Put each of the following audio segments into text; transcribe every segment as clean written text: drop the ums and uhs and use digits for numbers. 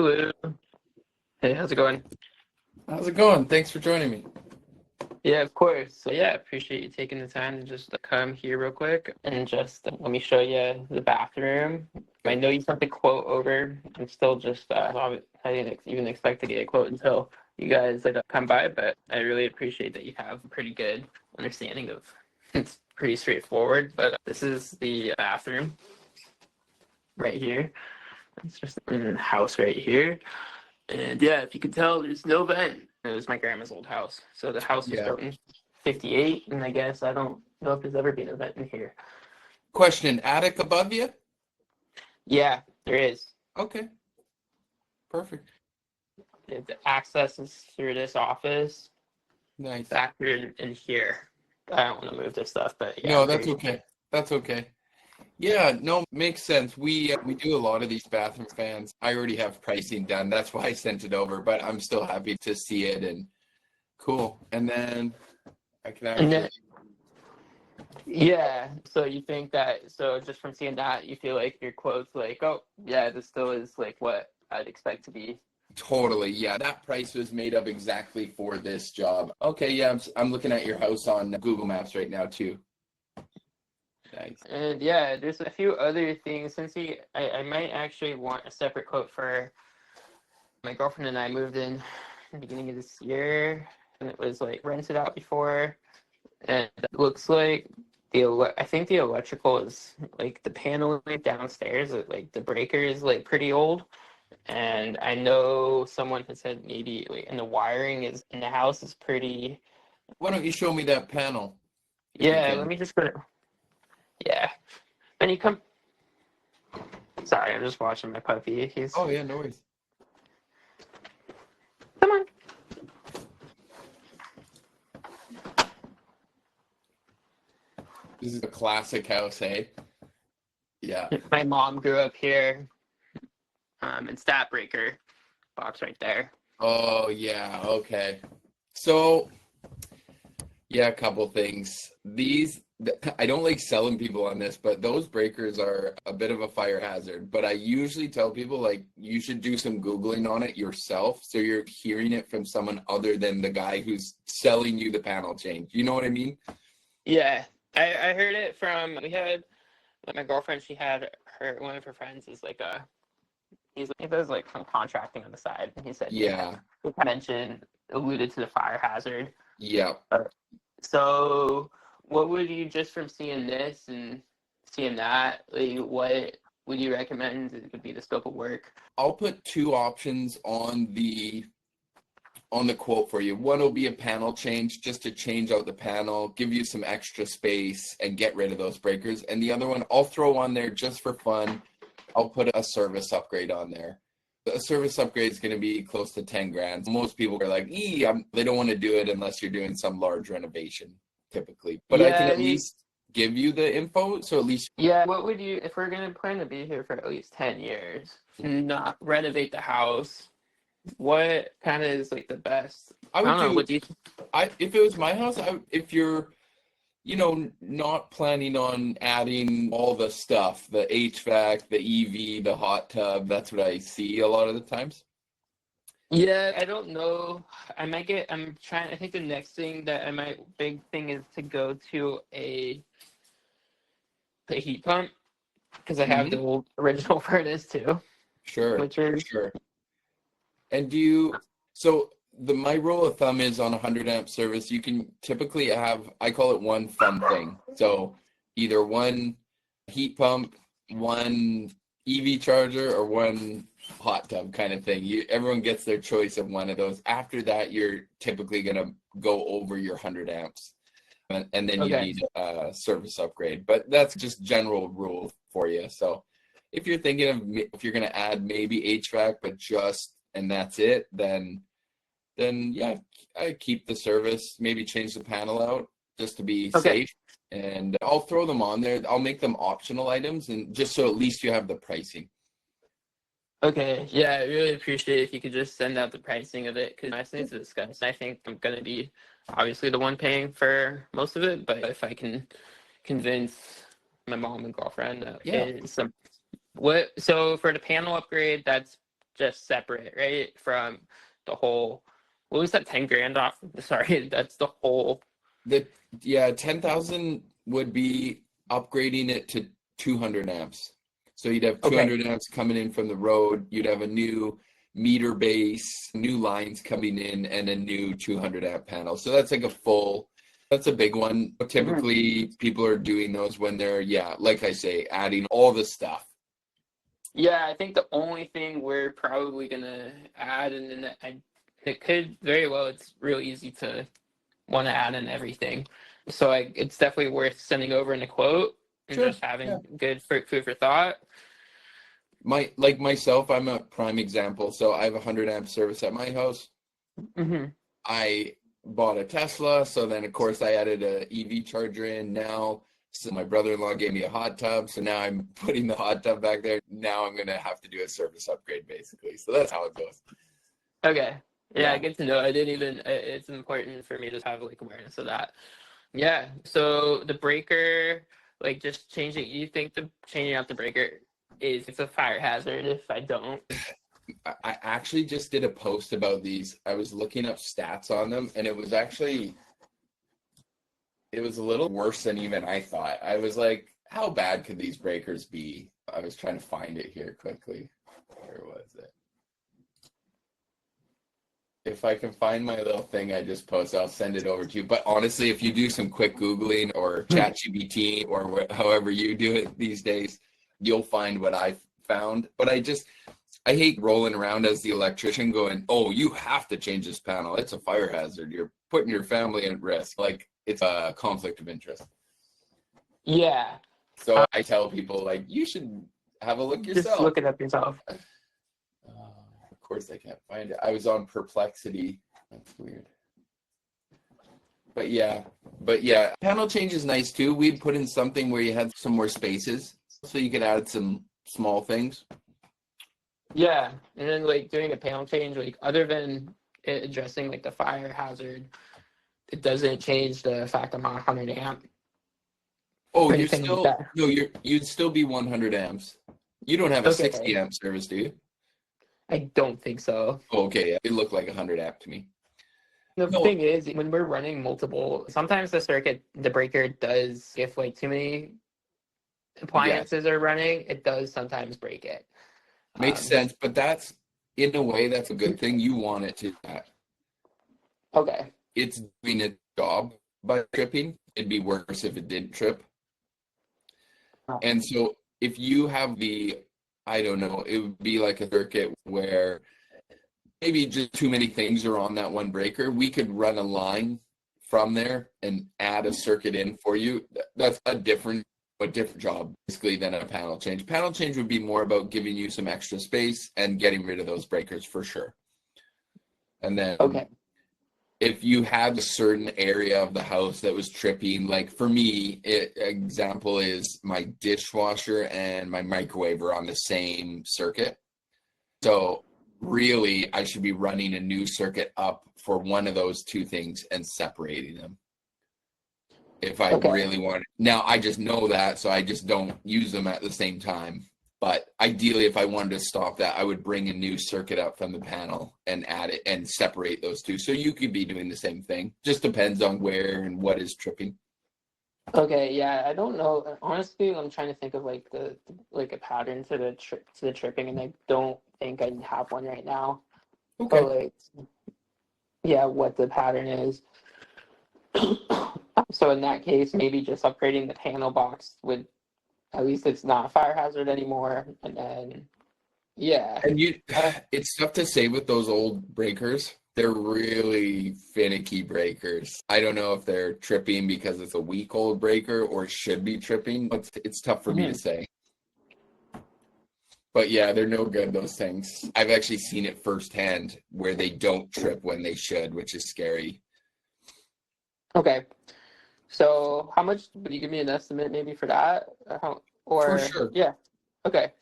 Hello. Hey, how's it going? How's it going? Thanks for joining me. Yeah, of course. So yeah, appreciate you taking the time to just come here real quick and just let me show you the bathroom. I know you sent the quote over. I'm still just I didn't even expect to get a quote until you guys come by, but I really appreciate that you have a pretty good understanding of it's pretty straightforward. But this is the bathroom right here. It's just in the house right here. And yeah, if you can tell, there's no vent. It was my grandma's old house. So the house was Yeah. built in 58, and I guess I don't know if there's ever been a vent in here. Question, attic above you? Yeah, there is. Okay, perfect. The access is through this office, Nice. back in here. I don't want to move this stuff, but yeah. No, that's okay. That's okay. Yeah, no, makes sense. We do a lot of these bathroom fans. I already have pricing done. That's why I sent it over, but I'm still happy to see it and cool. And then I can And then, actually yeah, so you think that, so just from seeing that, you feel like your quote's like, oh, yeah, this still is like what I'd expect to be. totally, yeah, that price was made up exactly for this job. Okay, yeah, I'm looking at your house on Google Maps right now too. Nice. And yeah, there's a few other things. I might actually want a separate quote for my girlfriend and I moved in the beginning of this year, and it was like rented out before, and it looks like I think the electrical is like the panel downstairs, like the breaker is like pretty old, and I know someone had said maybe like, and the wiring is in the house is pretty. Why don't you show me that panel if you Yeah, let can? me just put it. Yeah, and you come. Sorry, I'm just watching my puppy. He's Oh yeah, no worries. come on. This is a classic house, hey? Yeah. My mom grew up here, in Statbreaker, box right there. Oh yeah, okay. So, yeah, a couple things. I don't like selling people on this, but those breakers are a bit of a fire hazard. But I usually tell people like you should do some Googling on it yourself so you're hearing it from someone other than the guy who's selling you the panel change. You know what I mean? Yeah, I heard it from, we had, like, my girlfriend, she had one of her friends is like he does like some contracting on the side, and he said Yeah. he alluded to the fire hazard. Yeah. So what would you, just from seeing this and seeing that, like, what would you recommend would be the scope of work? I'll put two options on the quote for you. One will be a panel change, just to change out the panel, give you some extra space and get rid of those breakers. And the other one I'll throw on there just for fun. I'll put a service upgrade on there. A service upgrade is going to be close to 10 grand. Most people are like, they don't want to do it unless you're doing some large renovation typically. But I can at least give you the info. So at least. Yeah, what would you, if we're going to plan to be here for at least 10 years, not renovate the house, what kind of is like the best? I don't know. would What do do, you? if it was my house, if you're, not planning on adding all the stuff, the HVAC, the EV, the hot tub, that's what I see a lot of the times. Yeah, I don't know. I'm trying, I think the next thing that big thing is to go to the heat pump, because I have the old original furnace too, Sure, which is, sure. And my rule of thumb is on a 100 amp service, you can typically have, I call it one fun thing. So either one heat pump, one EV charger, or one hot tub kind of thing. Everyone gets their choice of one of those. After that, you're typically going to go over your 100 amps. And then you need a service upgrade. But that's just general rule for you. So if you're thinking of, if you're going to add maybe HVAC, but and that's it, then yeah, I keep the service, maybe change the panel out just to be safe. And I'll throw them on there. I'll make them optional items, and just so at least you have the pricing. Okay, yeah, I really appreciate it if you could just send out the pricing of it, because I need to discuss. I think I'm going to be obviously the one paying for most of it, but if I can convince my mom and girlfriend that Yeah. so for the panel upgrade, that's just separate, right? From the whole, what was that, 10 grand off? Sorry, that's the whole. 10,000 would be upgrading it to 200 amps. So you'd have Okay. 200 amps coming in from the road. You'd have a new meter base, new lines coming in, and a new 200 amp panel. So that's like that's a big one. Typically, people are doing those when they're, like I say, adding all the stuff. Yeah, I think the only thing we're probably gonna add, and then it could very well, it's real easy to want to add in everything. So it's definitely worth sending over in a quote and Sure. just having good food for thought. Like myself, I'm a prime example. So I have a 100 amp service at my house. I bought a Tesla, so then of course I added a EV charger in now. So my brother-in-law gave me a hot tub, so now I'm putting the hot tub back there. Now I'm gonna have to do a service upgrade, basically. So that's how it goes. Okay. Yeah, Yeah. good to know. I didn't even. It's important for me to have like awareness of that. Yeah. So the breaker, like just changing. You think the changing out the breaker it's a fire hazard if I don't? I actually just did a post about these. I was looking up stats on them, and it was a little worse than even I thought. I was like, how bad could these breakers be? I was trying to find it here quickly. Where was it? If I can find my little thing I just posted, I'll send it over to you. But honestly, if you do some quick Googling or ChatGPT or however you do it these days, you'll find what I found. But I hate rolling around as the electrician going, oh, you have to change this panel. It's a fire hazard. You're putting your family at risk. Like, it's a conflict of interest. Yeah. So I tell people, like, you should have a look yourself. Just look it up yourself. Of course, I can't find it. I was on Perplexity. That's weird. But yeah, panel change is nice too. We'd put in something where you had some more spaces, so you could add some small things. Yeah, and then like doing a panel change, like other than it addressing like the fire hazard, it doesn't change the fact I'm on 100 amp. Oh, or you're anything like still that. no, you'd still be 100 amps. You don't have a 60 amp service, do you? I don't think so. Oh, okay, yeah. It looked like 100 amp to me. The No, thing is, when we're running multiple, sometimes the breaker does, if like too many appliances are running, it does sometimes break it. makes sense, but that's in a way that's a good thing. You want it to do that. Okay. It's doing its job by tripping. It'd be worse if it didn't trip. And so if you have I don't know, it would be like a circuit where maybe just too many things are on that one breaker. We could run a line from there and add a circuit in for you. That's a different job basically than a panel change. Panel change would be more about giving you some extra space and getting rid of those breakers for sure. And then if you had a certain area of the house that was tripping, like for me, example is my dishwasher and my microwave are on the same circuit. So really, I should be running a new circuit up for one of those two things and separating them. If I really want it. Now, I just know that, so I just don't use them at the same time. But ideally, if I wanted to stop that, I would bring a new circuit up from the panel and add it and separate those two. So you could be doing the same thing. Just depends on where and what is tripping. Okay, yeah, I don't know. Honestly, I'm trying to think of like a pattern to the tripping, and I don't think I have one right now. Okay. But like, yeah, what the pattern is. So in that case, maybe just upgrading the panel box would, at least it's not a fire hazard anymore, and then And it's tough to say with those old breakers. They're really finicky breakers. I don't know if they're tripping because it's a week old breaker or should be tripping. It's tough for me to say. But yeah, they're no good, those things. I've actually seen it firsthand where they don't trip when they should, which is scary. Okay. So how much would you give me an estimate maybe for that? For sure. Yeah. Okay.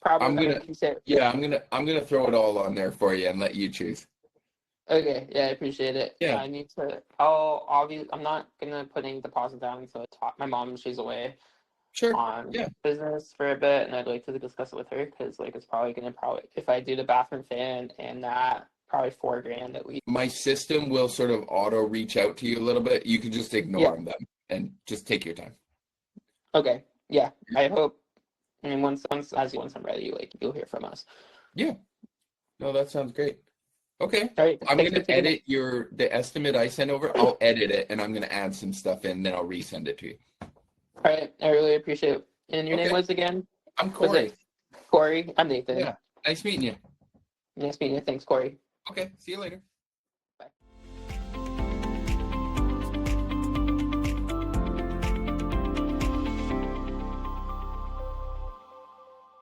Probably I'm gonna throw it all on there for you and let you choose. Okay, yeah, I appreciate it. Yeah. I need to. I'm not gonna put any deposit down until my mom, she's away. Sure. on Yeah. business for a bit, and I'd like to discuss it with her because like it's probably gonna if I do the bathroom fan and that probably $4,000 at least. My system will sort of auto reach out to you a little bit. You can just Yeah. ignore them and just take your time. Okay. Yeah. I hope. I mean, once I'm ready, like you'll hear from us. Yeah. No, that sounds great. Okay. All right. I'm Thanks for gonna taking edit the estimate I sent over. I'll edit it and I'm gonna add some stuff in, then I'll resend it to you. All right. I really appreciate it. And your name Okay. was again? I'm Was Corey. it Corey? I'm Nathan. Yeah. Nice meeting you. Nice meeting you. Thanks, Corey. Okay. See you later.